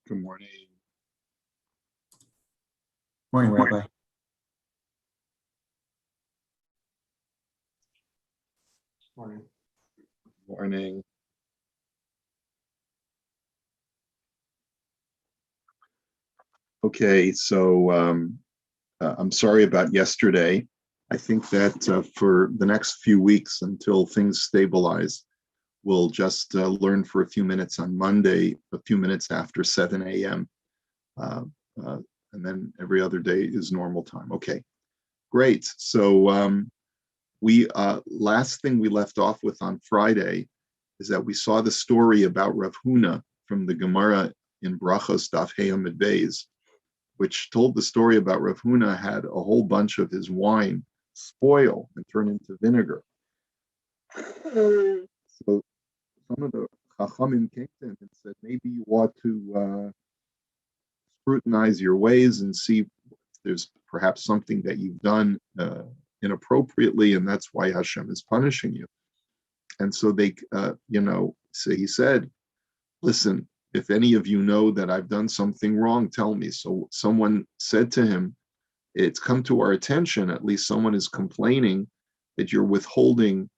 Good morning. Morning, Rabbi. Morning. Morning. Okay, so I'm sorry about yesterday. I think that for the next few weeks until things stabilize, we'll just learn for a few minutes on Monday, a few minutes after 7 a.m. Uh, uh, and then every other day is normal time. Okay, great. So we last thing we left off with on Friday is that we saw the story about Rav Huna from the Gemara in Brachos Daf Hey Amud Beis, which told the story about Rav Huna had a whole bunch of his wine spoil and turn into vinegar. So some of the Chachamim came to him and said, maybe you ought to scrutinize your ways and see if there's perhaps something that you've done inappropriately, and that's why Hashem is punishing you. And so they, so he said, listen, if any of you know that I've done something wrong, tell me. So someone said to him, it's come to our attention, at least someone is complaining that you're withholding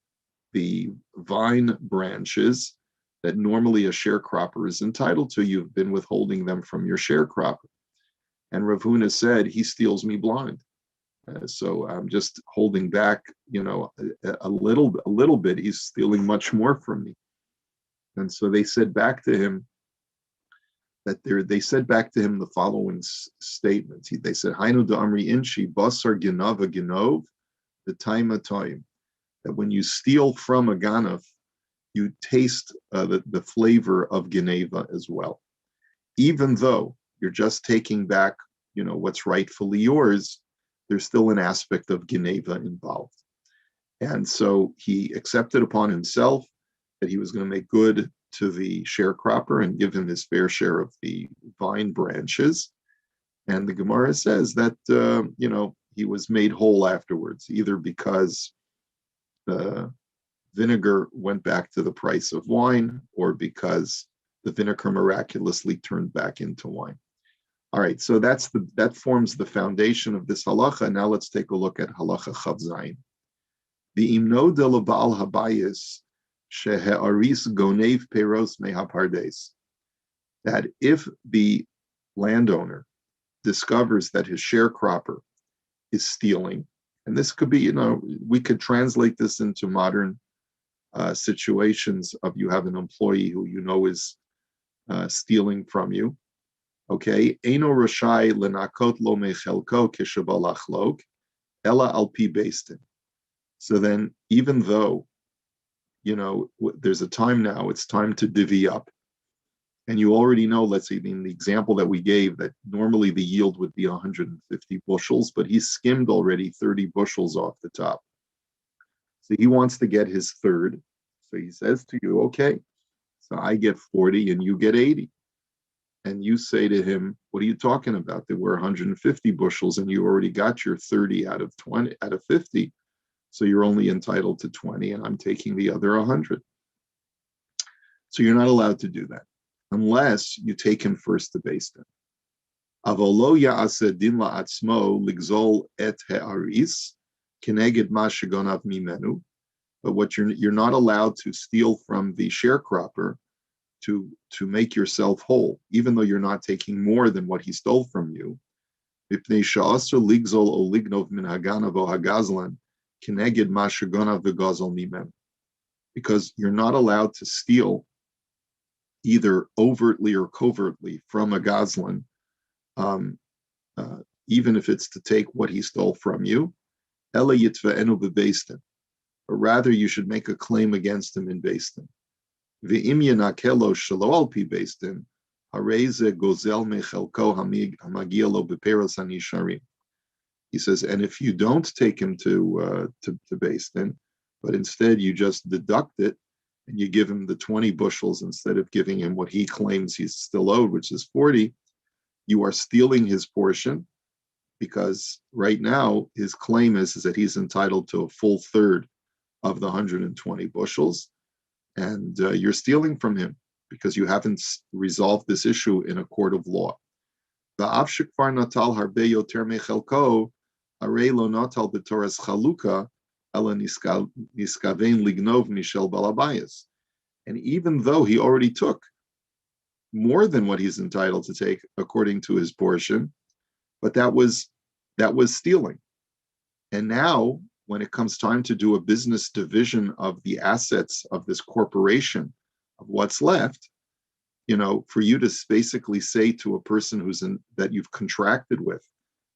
the vine branches that normally a sharecropper is entitled to. You've been withholding them from your sharecropper. And Rav Huna said, he steals me blind. So I'm just holding back, a little bit. He's stealing much more from me. And so they said back to him the following statement. They said, Hainu da amri inchi basar genava genov the time. That when you steal from a ganav, you taste the flavor of geneva as well. Even though you're just taking back, what's rightfully yours, there's still an aspect of geneva involved. And so he accepted upon himself that he was going to make good to the sharecropper and give him his fair share of the vine branches. And the Gemara says that, he was made whole afterwards, either because the vinegar went back to the price of wine or because the vinegar miraculously turned back into wine. All right, so that forms the foundation of this halacha. Now let's take a look at halacha Chav Zayin. The imno de leba'al habayis shehe'aris gonev peros mehapardes. That if the landowner discovers that his sharecropper is stealing, and this could be, we could translate this into modern situations of you have an employee who is stealing from you. Okay, Eino Rashai lenakot lo mechelko kishabalachlok ela al pi beistin. So then, even though there's a time now, it's time to divvy up, and you already know. Let's say in the example that we gave, that normally the yield would be 150 bushels, but he skimmed already 30 bushels off the top. So he wants to get his third. So he says to you, okay, so I get 40 and you get 80. And you say to him, what are you talking about? There were 150 bushels and you already got your 30 out of 50. So you're only entitled to 20 and I'm taking the other 100. So you're not allowed to do that unless you take him first to Beis Din. Avolo ya'aseh din la'atzmo ligzol et he'aris keneged ma shegonav mimenu. But what you're not allowed to steal from the sharecropper to make yourself whole, even though you're not taking more than what he stole from you. Because you're not allowed to steal either overtly or covertly from a gazlan, even if it's to take what he stole from you. But rather you should make a claim against him in Beis Din. Ve'im yanakelo shelo al pi Beis Din, hareze gozel mechelko hamagia lo beperos hanisharim. He says, and if you don't take him to Beis Din, but instead you just deduct it and you give him the 20 bushels instead of giving him what he claims he's still owed, which is 40, you are stealing his portion, because right now his claim is that he's entitled to a full third of the 120 bushels, and you're stealing from him. because you haven't resolved this issue in a court of law. Va'af shekvar natal harbe yoter mechelko, arei lo natal b'toras chaluka, ela niskavein lignov mishel balabayas. And even though he already took more than what he's entitled to take according to his portion, but that was stealing. And now, when it comes time to do a business division of the assets of this corporation, of what's left, for you to basically say to a person that you've contracted with,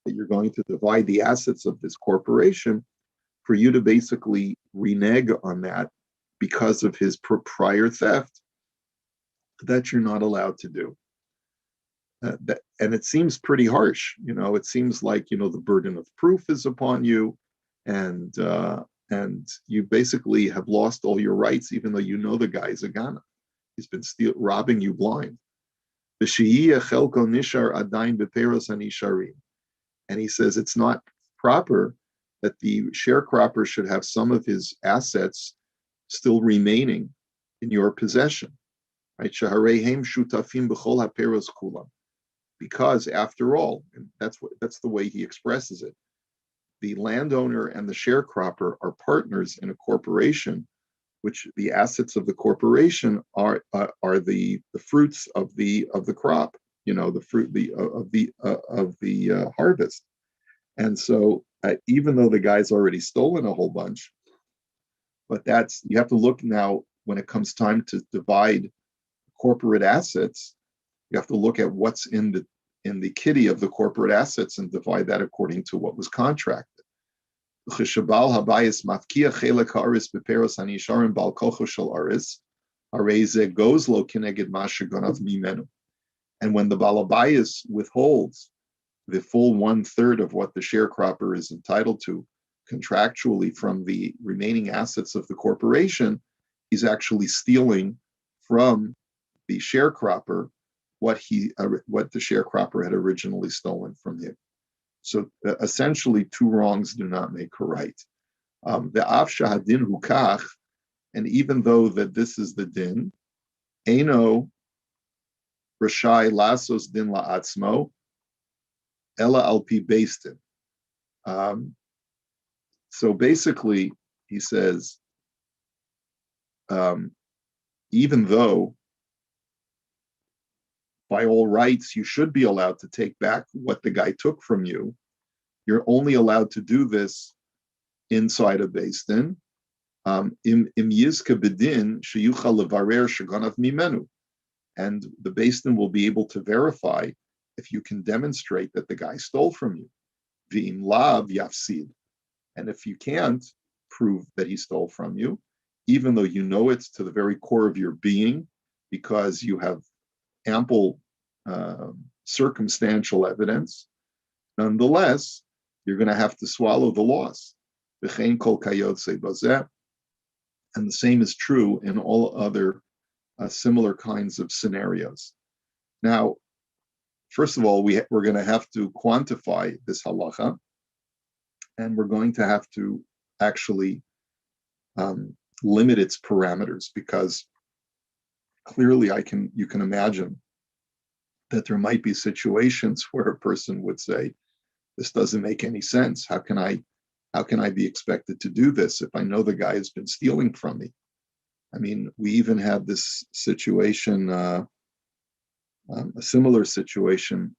that you're going to divide the assets of this corporation, for you to basically renege on that because of his prior theft, that you're not allowed to do. And it seems pretty harsh. It seems like, the burden of proof is upon you, and you basically have lost all your rights, even though you know the guy's a Ghana. He's been robbing you blind. And he says it's not proper that the sharecropper should have some of his assets still remaining in your possession. Right? Because after all, and that's the way he expresses it, the landowner and the sharecropper are partners in a corporation, which the assets of the corporation are the fruits of the crop, the fruit of the harvest. And so even though the guy's already stolen a whole bunch, but you have to look now when it comes time to divide corporate assets. You have to look at what's in the kitty of the corporate assets and divide that according to what was contracted. And when the balabayas withholds the full 1/3 of what the sharecropper is entitled to contractually from the remaining assets of the corporation, he's actually stealing from the sharecropper what the sharecropper had originally stolen from him. So essentially, two wrongs do not make a right. The afsha hadin hukach, and even though that this is the din, eno rashai lasos din la'atzmo, ela alpi beistin. So basically, he says, even though by all rights, you should be allowed to take back what the guy took from you. You're only allowed to do this inside a Beis Din. Im yizka bedin sheyuchal levarer sheganav mimenu, and the Beis Din will be able to verify if you can demonstrate that the guy stole from you. V'im lav yafsid, and if you can't prove that he stole from you, even though you know it's to the very core of your being, because you have ample circumstantial evidence, nonetheless, you're going to have to swallow the loss. And the same is true in all other similar kinds of scenarios. Now, first of all, we're going to have to quantify this halacha, and we're going to have to actually limit its parameters, because clearly you can imagine that there might be situations where a person would say, this doesn't make any sense. How can I be expected to do this if I know the guy has been stealing from me? I mean, we even had this situation, a similar situation.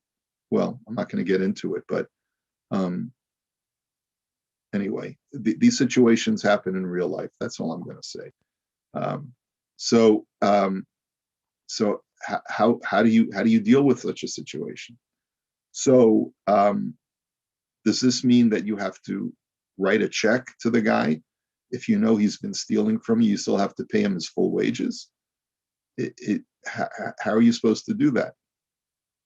Well, I'm not going to get into it, but anyway, these situations happen in real life. That's all I'm going to say. So how do you deal with such a situation? So does this mean that you have to write a check to the guy? If you know he's been stealing from you, you still have to pay him his full wages? How are you supposed to do that?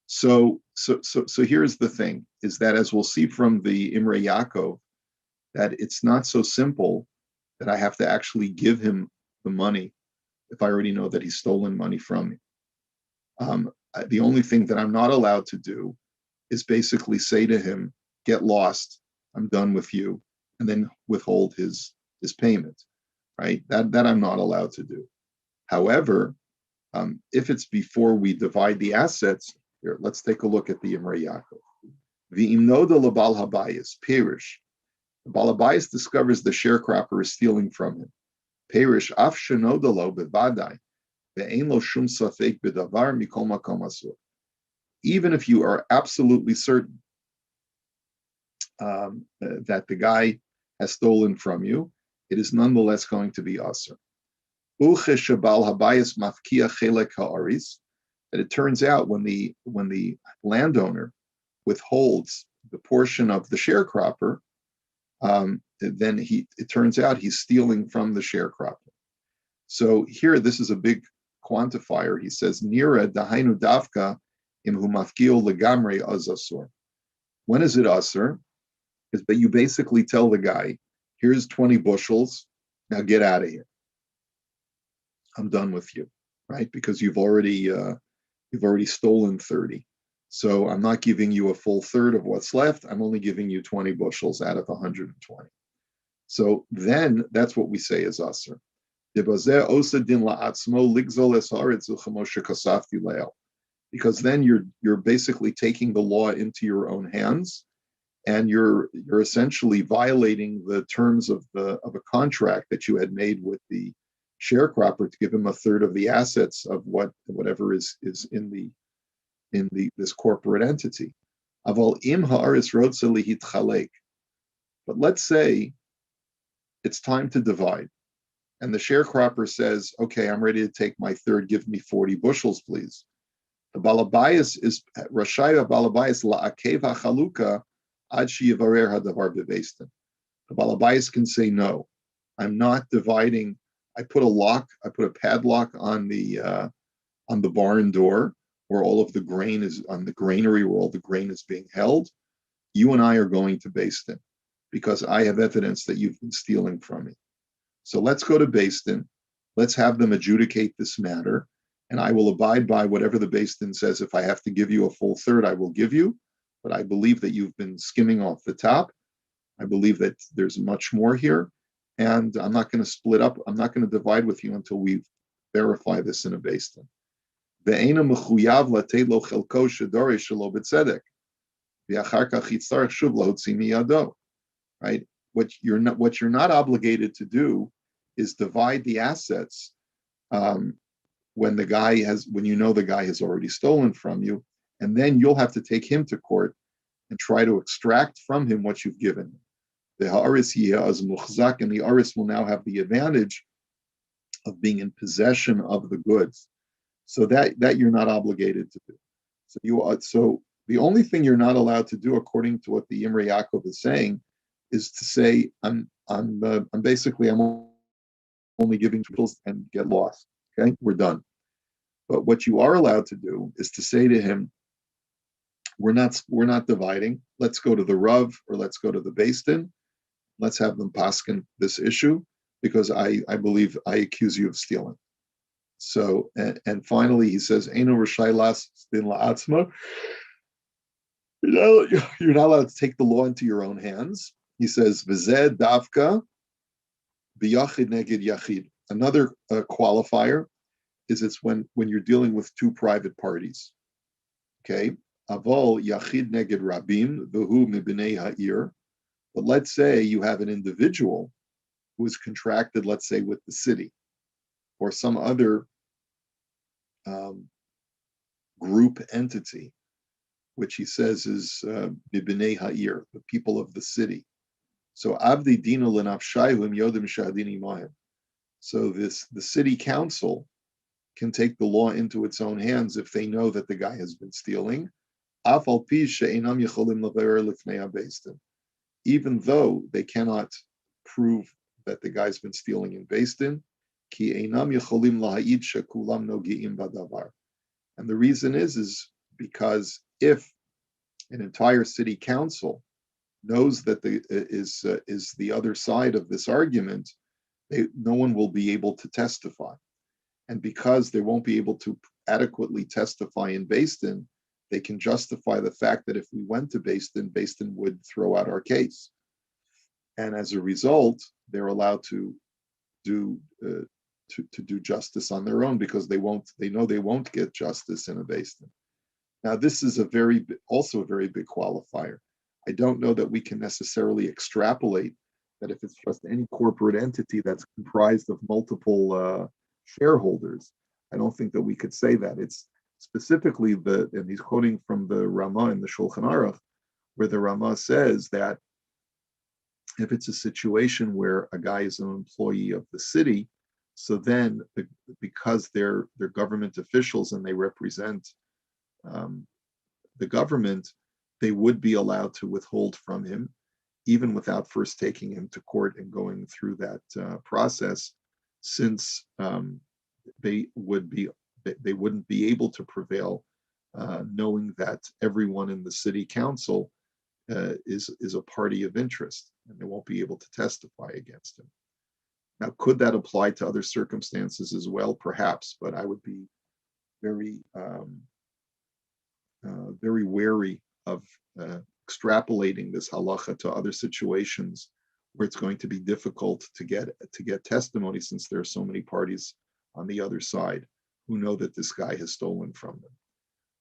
So here's the thing, is that as we'll see from the Imrei Yaakov, that it's not so simple that I have to actually give him the money if I already know that he's stolen money from me. The only thing that I'm not allowed to do is basically say to him, get lost, I'm done with you, and then withhold his payment, right? That I'm not allowed to do. However, If it's before we divide the assets, here, let's take a look at the Imrei Yaakov. V'imnoda lebal habayis, perish. The Bal habayis discovers the sharecropper is stealing from him. Perish af shenoda lo bevadai, ve'ein lo shum safek b'davar mikol makom asur. Even if you are absolutely certain that the guy has stolen from you, it is nonetheless going to be asur. That it turns out when the landowner withholds the portion of the sharecropper, then it turns out he's stealing from the sharecropper. So here, this is a big quantifier. He says, Nira dahainu davka imhu mafkio legamre azasur. When is it asur? Is that you basically tell the guy, here's 20 bushels, now get out of here. I'm done with you, right? Because you've already stolen 30. So I'm not giving you a full third of what's left. I'm only giving you 20 bushels out of 120. So then that's what we say is asur. Because then you're basically taking the law into your own hands, and you're essentially violating the terms of a contract that you had made with the sharecropper to give him a third of the assets of whatever is in this corporate entity. But let's say it's time to divide, and the sharecropper says, "Okay, I'm ready to take my third. Give me 40 bushels, please." The Bal habayis is Rashaya Bal habayis la'akev ha'chaluka ad sheyivarer hadavar bebeis din. The Bal habayis can say, "No, I'm not dividing. I put a padlock on the barn door where all of the grain is, on the granary where all the grain is being held. You and I are going to beis din because I have evidence that you've been stealing from me. So let's go to beis din. Let's have them adjudicate this matter, and I will abide by whatever the beis din says. If I have to give you a full third, I will give you, but I believe that you've been skimming off the top. I believe that there's much more here, and I'm not going to split up. I'm not going to divide with you until we verify this in a beis din." Right? What you're not obligated to do is divide the assets when you know the guy has already stolen from you, and then you'll have to take him to court and try to extract from him what you've given him. The ha'aris as muchzak, and the aris will now have the advantage of being in possession of the goods. So that you're not obligated to do. So the only thing you're not allowed to do, according to what the Imrei Yaakov is saying, is to say I'm only giving tools and get lost. Okay, we're done. But what you are allowed to do is to say to him, we're not dividing. Let's go to the Rav, or let's go to the beis din. Let's have them paskin this issue, because I believe I accuse you of stealing. So, and finally, he says, "Eino r'shai las din la'atzma." You're not allowed to take the law into your own hands. He says, "V'zeh davka b'yachid neged yachid." Another qualifier is it's when you're dealing with two private parties. Okay, avol yachid neged rabim v'hu mibnei ha'ir. But let's say you have an individual who is contracted, let's say, with the city or some other group entity, which he says is Bibnei Ha'ir, the people of the city. So Avdi Dina L'Nafshayhum Yodim Shadini Mahim. So the city council can take the law into its own hands if they know that the guy has been stealing. Even though they cannot prove that the guy's been stealing in beis din. And the reason is because if an entire city council knows that is the other side of this argument, no one will be able to testify. And because they won't be able to adequately testify in beis din, they can justify the fact that if we went to beis din would throw out our case. And as a result, they're allowed to to do justice on their own because they know they won't get justice in a Beis Din. Now, this is also a very big qualifier. I don't know that we can necessarily extrapolate that if it's just any corporate entity that's comprised of multiple shareholders. I don't think that we could say that. It's specifically and he's quoting from the Ramah in the Shulchan Aruch, where the Ramah says that if it's a situation where a guy is an employee of the city, so then because they're government officials and they represent the government, they would be allowed to withhold from him, even without first taking him to court and going through that process, since they wouldn't be able to prevail, knowing that everyone in the city council is a party of interest, and they won't be able to testify against him. Now, could that apply to other circumstances as well? Perhaps, but I would be very, very wary of extrapolating this halacha to other situations where it's going to be difficult to get testimony, since there are so many parties on the other side who know that this guy has stolen from them.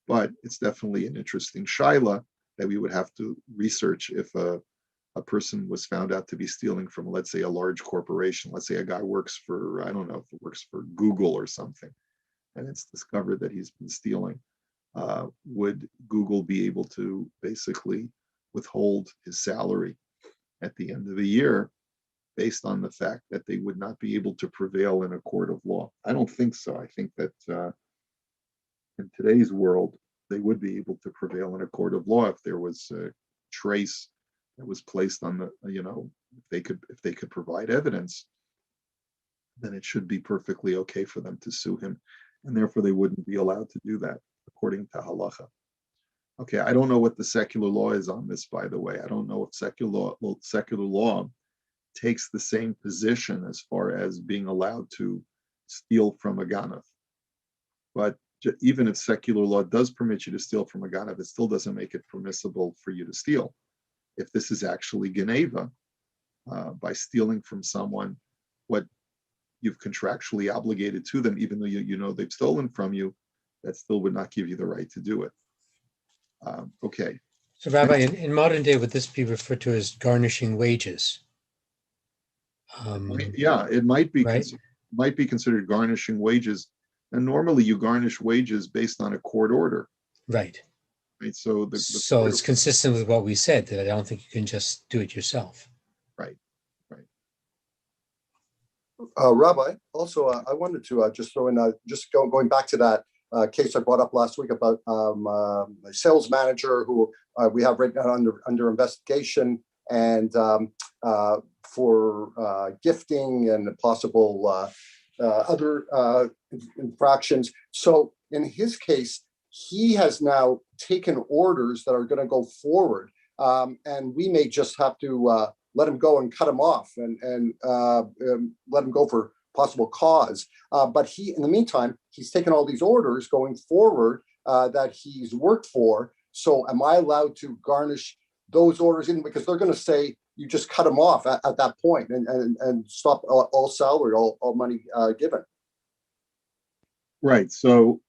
But it's definitely an interesting shaila that we would have to research if a person was found out to be stealing from, let's say, a large corporation. Let's say a guy works for, I don't know, if it works for Google or something, and it's discovered that he's been stealing. Would Google be able to basically withhold his salary at the end of the year based on the fact that they would not be able to prevail in a court of law? I don't think so. I think that in today's world, they would be able to prevail in a court of law if there was a trace that was placed on the, if they could provide evidence, then it should be perfectly okay for them to sue him, and therefore they wouldn't be allowed to do that according to halacha. Okay, I don't know what the secular law is on this, by the way. I don't know if secular law takes the same position as far as being allowed to steal from a ganav. But even if secular law does permit you to steal from a ganav, it still doesn't make it permissible for you to steal. If this is actually geneva, by stealing from someone what you've contractually obligated to them, even though you know they've stolen from you, that still would not give you the right to do it. Okay. So, Rabbi, in modern day, would this be referred to as garnishing wages? It might be, right? Might be considered garnishing wages. And normally you garnish wages based on a court order. Right. Right. So it's consistent with what we said, that I don't think you can just do it yourself. Right. Rabbi, also, I wanted to just throw in, going back to that case I brought up last week about a sales manager who we have right now under investigation, and for gifting and possible other infractions. So in his case, he has now taken orders that are going to go forward, and we may just have to let him go and cut him off and let him go for possible cause. But he, in the meantime, he's taken all these orders going forward that he's worked for. So am I allowed to garnish those orders in, because they're going to say you just cut them off at that point and stop all salary, all money given? Right. So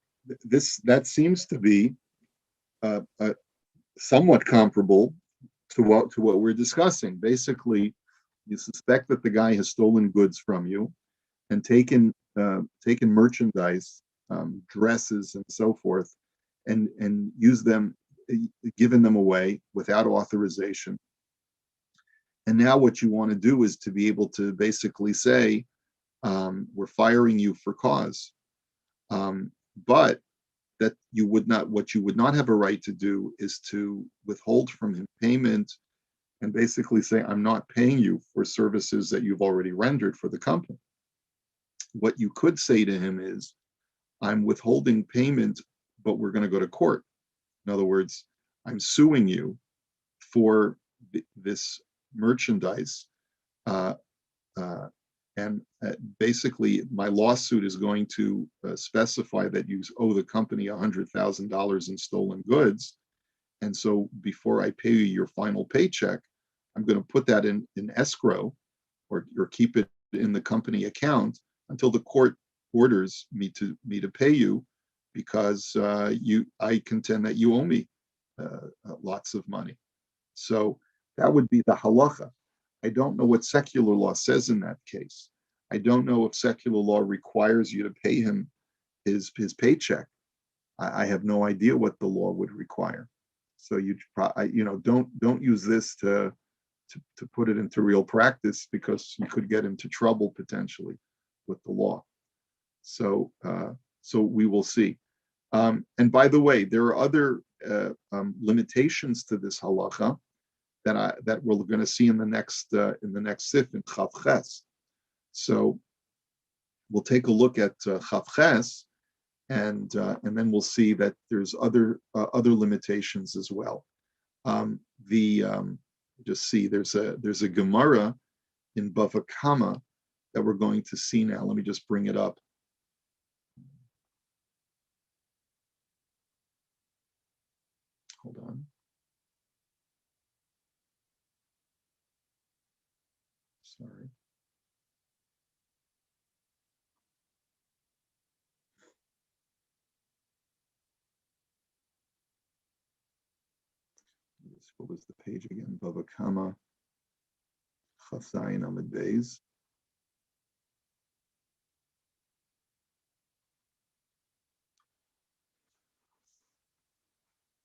that seems to be somewhat comparable to what we're discussing. Basically, you suspect that the guy has stolen goods from you and taken merchandise, dresses and so forth, and used them, given them away without authorization. And now what you want to do is to be able to basically say, we're firing you for cause. But that what you would not have a right to do is to withhold from him payment and basically say, I'm not paying you for services that you've already rendered for the company. What you could say to him is, I'm withholding payment, but we're going to go to court. In other words, I'm suing you for this merchandise, and basically my lawsuit is going to specify that you owe the company $100,000 in stolen goods, and so before I pay you your final paycheck, I'm going to put that in escrow or keep it in the company account until the court orders me to pay you, because I contend that you owe me lots of money. So that would be the halacha. I don't know what secular law says in that case. I don't know if secular law requires you to pay him his paycheck. I have no idea what the law would require. So don't use this to put it into real practice, because you could get into trouble potentially with the law. So we will see. And by the way, there are other limitations to this halacha that we're going to see in the next sif in Chav Ches. So we'll take a look at Chav Ches, and then we'll see that there's other limitations as well. Just see there's a Gemara in Bava Kama that we're going to see now. Let me just bring it up. Hold on. Sorry. What was the page again? Bava Kama Chasayin Amid Beis.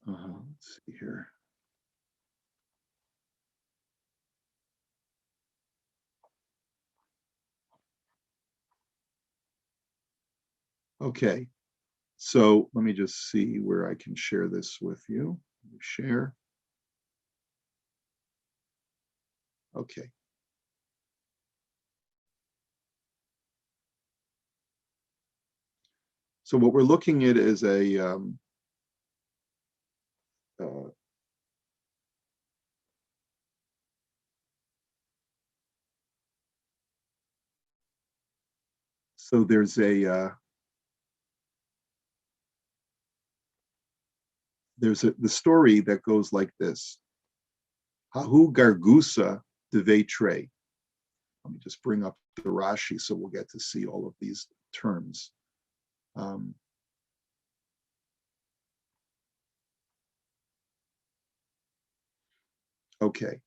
Let's see here. Okay, so let me just see where I can share this with you. Share. Okay. So what we're looking at is so there's the story that goes like this. Hahu gargusa devetre. Let me just bring up the Rashi so we'll get to see all of these terms. Okay,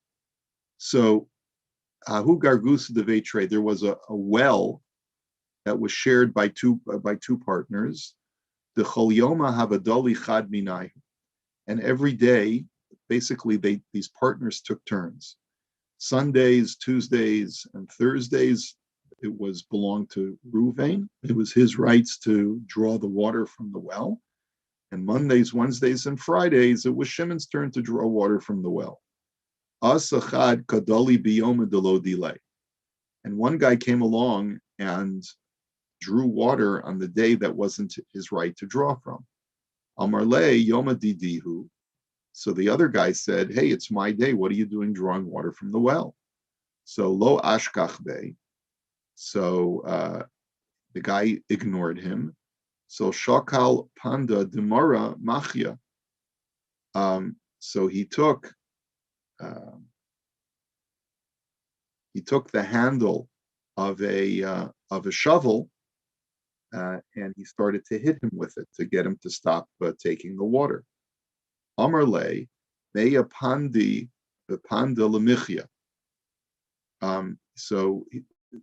so Hahu gargusa devetre. There was a well that was shared by two partners. The chol yoma havadoli chad minai, and every day, basically, these partners took turns. Sundays, Tuesdays, and Thursdays, it was belonged to Ruvain. It was his rights to draw the water from the well. And Mondays, Wednesdays, and Fridays, it was Shimon's turn to draw water from the well. Asachad kadali biyoma delo delay. And one guy came along and drew water on the day that wasn't his right to draw from. Amarle yoma didihu. So the other guy said, hey, it's my day. What are you doing drawing water from the well? So lo ashkach be. So the guy ignored him. So shakal panda demara machya. So he took the handle of a shovel, and he started to hit him with it to get him to stop taking the water. Amarle meya pandi bepanda lemichya. So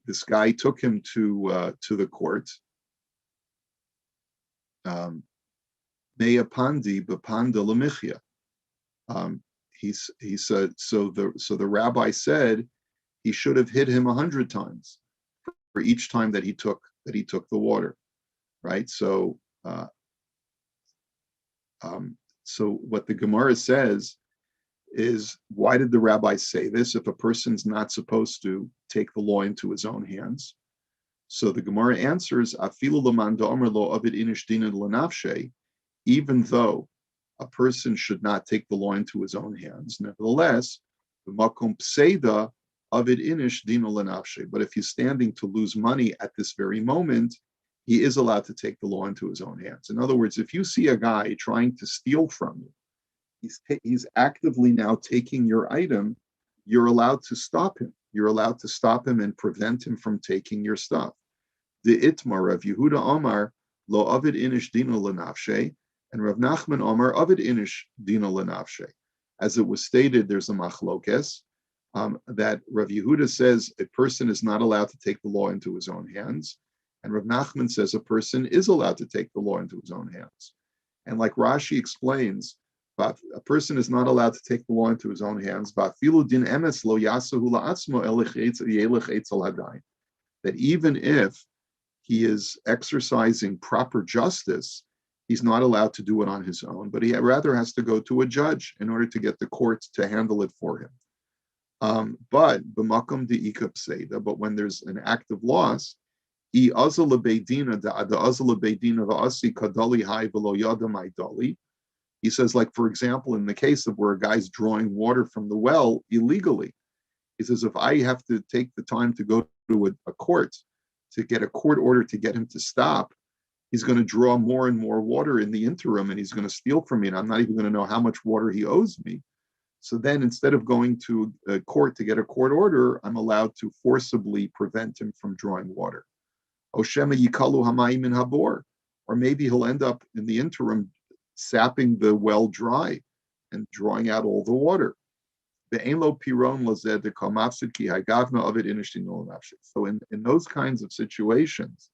this guy took him to the court. Meya pandi bepanda lemichya. He said, so the rabbi said he should have hit him 100 times for each time that he took the water, right? So so what the Gemara says is, why did the rabbi say this if a person's not supposed to take the law into his own hands? So the Gemara answers, afilu l'man da'omer lo avid inish dinan l'nafshe, even though a person should not take the law into his own hands, nevertheless, the makom pseida avid inish dinan l'nafshe. But if he's standing to lose money at this very moment, he is allowed to take the law into his own hands. In other words, if you see a guy trying to steal from you, he's actively now taking your item, you're allowed to stop him. You're allowed to stop him and prevent him from taking your stuff. the Itmar Rav Yehuda Omar lo avid inish dina lenafshe, and Rav Nachman Omar avid inish dina lenafshe. As it was stated, there's a machlokes that Rav Yehuda says a person is not allowed to take the law into his own hands, and Rav Nachman says a person is allowed to take the law into his own hands. And like Rashi explains, but a person is not allowed to take the law into his own hands. That even if he is exercising proper justice, he's not allowed to do it on his own, but he rather has to go to a judge in order to get the court to handle it for him. But when there's an act of loss, he says, like, for example, in the case of where a guy's drawing water from the well illegally, he says, if I have to take the time to go to a court to get a court order to get him to stop, he's going to draw more and more water in the interim, and he's going to steal from me, and I'm not even going to know how much water he owes me. So then, instead of going to a court to get a court order, I'm allowed to forcibly prevent him from drawing water. Oshema yikalu hamayim min habor, or maybe he'll end up in the interim sapping the well dry and drawing out all the water. So in those kinds of situations,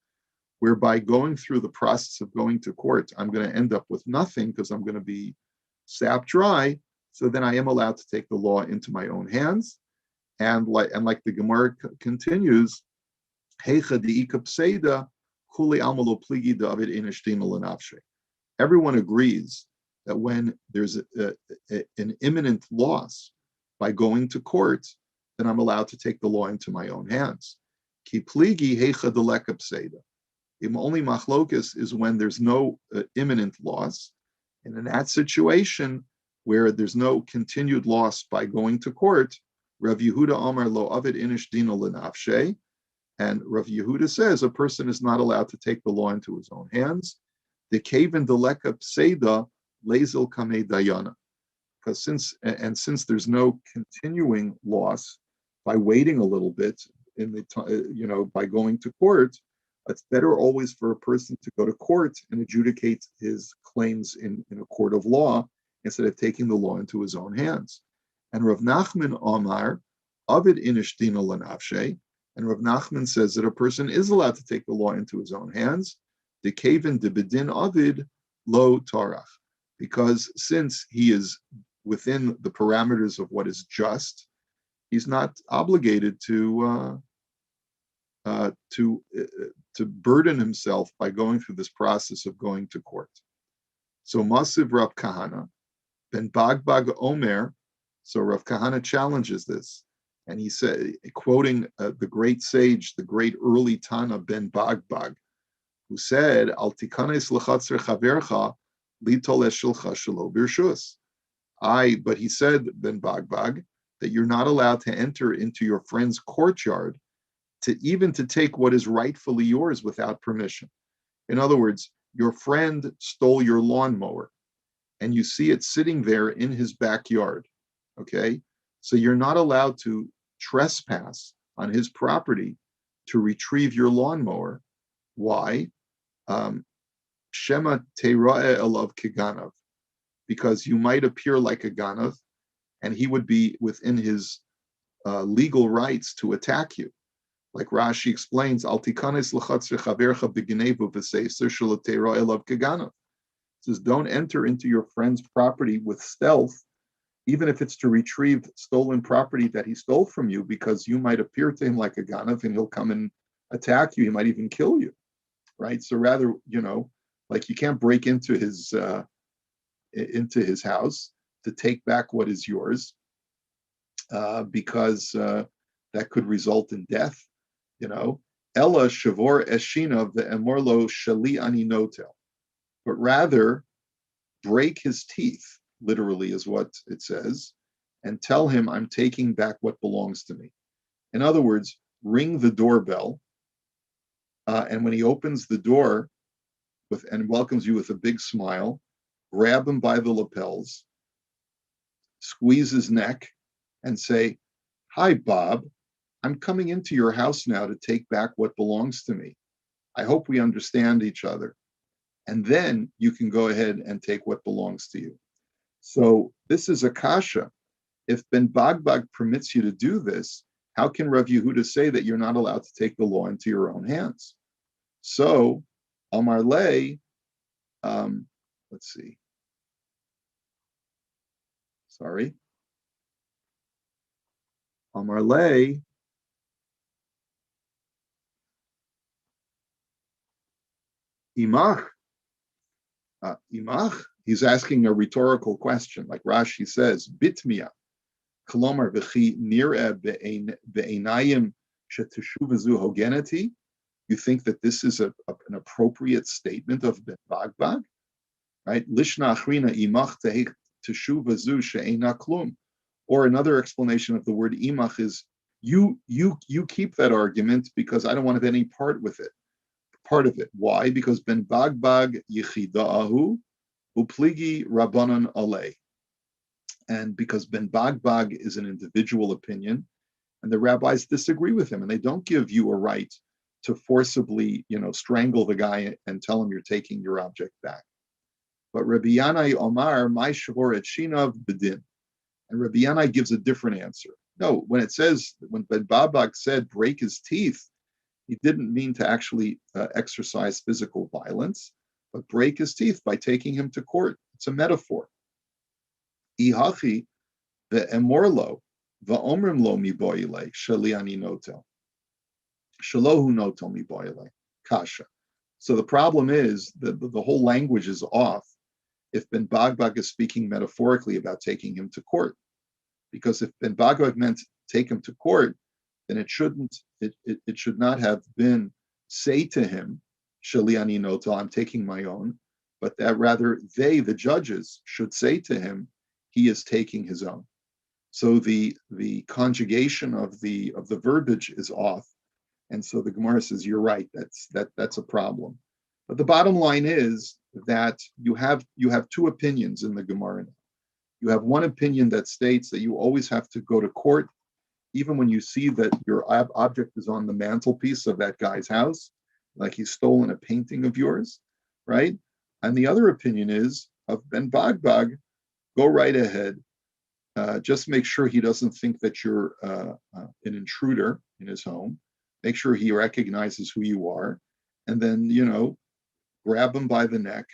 whereby going through the process of going to court, I'm going to end up with nothing because I'm going to be sapped dry. So then I am allowed to take the law into my own hands. And like the Gemara continues, everyone agrees that when there's an imminent loss by going to court, then I'm allowed to take the law into my own hands. The only machlokus is when there's no imminent loss. And in that situation, where there's no continued loss by going to court, Rav Yehuda Amar lo avid inish dina lenafshe, and Rav Yehuda says a person is not allowed to take the law into his own hands. The kaven deleka pseida lezel kamei dayana, because since there's no continuing loss by waiting a little bit in the by going to court, it's better always for a person to go to court and adjudicate his claims in a court of law instead of taking the law into his own hands. And Rav Nachman Omar, Avid inish dina lenafshe, and Rav Nachman says that a person is allowed to take the law into his own hands, the kaven de bedin Avid lo tarach, because since he is within the parameters of what is just, he's not obligated to burden himself by going through this process of going to court. So Masiv Rav Kahana ben Bagbag Omer. So Rav Kahana challenges this, and he said, quoting the great sage, the great early Tana ben Bagbag, who said, "Al tikanes lechatzer chavercha litol eshilcha shelo birshus." But he said, ben Bagbag, that you're not allowed to enter into your friend's courtyard to take what is rightfully yours without permission. In other words, your friend stole your lawnmower, and you see it sitting there in his backyard. Okay, so you're not allowed to trespass on his property to retrieve your lawnmower. Why? Shema teira'e elav keganav, because you might appear like a ganav, and he would be within his legal rights to attack you. Like Rashi explains, Al tikanes l'chatzir chavercha b'genevu v'seiser shelo teira'e elav keganav. It says, don't enter into your friend's property with stealth, even if it's to retrieve stolen property that he stole from you, because you might appear to him like a ganav and he'll come and attack you. He might even kill you, right? So rather, like you can't break into his house to take back what is yours, because that could result in death. Ella shavor eshina ve'emorlo shali ani notel, but rather break his teeth, literally is what it says, and tell him, I'm taking back what belongs to me. In other words, ring the doorbell, and when he opens the door and welcomes you with a big smile, grab him by the lapels, squeeze his neck, and say, "Hi, Bob, I'm coming into your house now to take back what belongs to me. I hope we understand each other. And then you can go ahead and take what belongs to you. So this is a kasha. If Ben Bagbag permits you to do this, how can Rav Yehuda say that you're not allowed to take the law into your own hands? So, Amar Lei, let's see. Sorry. Amar Lei, Imach. Imach, he's asking a rhetorical question, like Rashi says, Bitmiya. Kolomar v'chi nir'eh be'einayim sheteshuva zu hogeneti. You think that this is an appropriate statement of Ben Bagbag? Right? Lishna achrina imach teshuva zu she'eina klum. Or another explanation of the word imach is you keep that argument because I don't want to have any part of it. Why? Because Ben Bagbag yichida'ahu upligi rabbanan alei. And because Ben Bagbag is an individual opinion, and the rabbis disagree with him, and they don't give you a right to forcibly, strangle the guy and tell him you're taking your object back. But Rabbi Yanai Omar, my shvor et shinav bedin. And Rabbi Yanai gives a different answer. No, when Ben Bagbag said break his teeth, he didn't mean to actually exercise physical violence, but break his teeth by taking him to court. It's a metaphor. Ihachi ve'emorlo va'omrim lo mi boile shaliani notel. Shalohu notel mi boile. Kasha. So the problem is that the whole language is off if Ben Bagbag is speaking metaphorically about taking him to court. Because if Ben Bagbag meant take him to court, then it should not have been say to him, Shaliani notel, I'm taking my own, but that rather they, the judges, should say to him, he is taking his own. So the conjugation of the verbiage is off. And so the Gemara says, you're right, that's a problem. But the bottom line is that you have two opinions in the Gemara. You have one opinion that states that you always have to go to court, even when you see that your object is on the mantelpiece of that guy's house, like he's stolen a painting of yours, right? And the other opinion is of Ben Bagbag, go right ahead. Just make sure he doesn't think that you're an intruder in his home. Make sure he recognizes who you are. And then, grab him by the neck,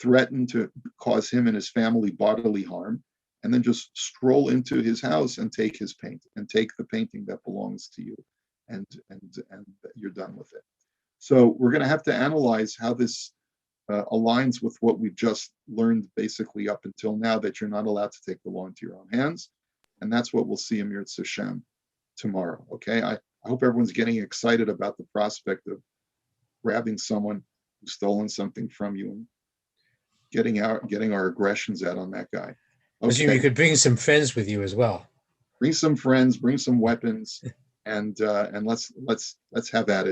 threaten to cause him and his family bodily harm, and then just stroll into his house and take his paint and take the painting that belongs to you. And you're done with it. So we're going to have to analyze how this aligns with what we've just learned basically up until now, that you're not allowed to take the law into your own hands. And that's what we'll see in Mirz Hashem tomorrow. Okay. I hope everyone's getting excited about the prospect of grabbing someone who's stolen something from you and getting our aggressions out on that guy. Okay. You could bring some friends with you as well. Bring some friends, bring some weapons, and let's have at it.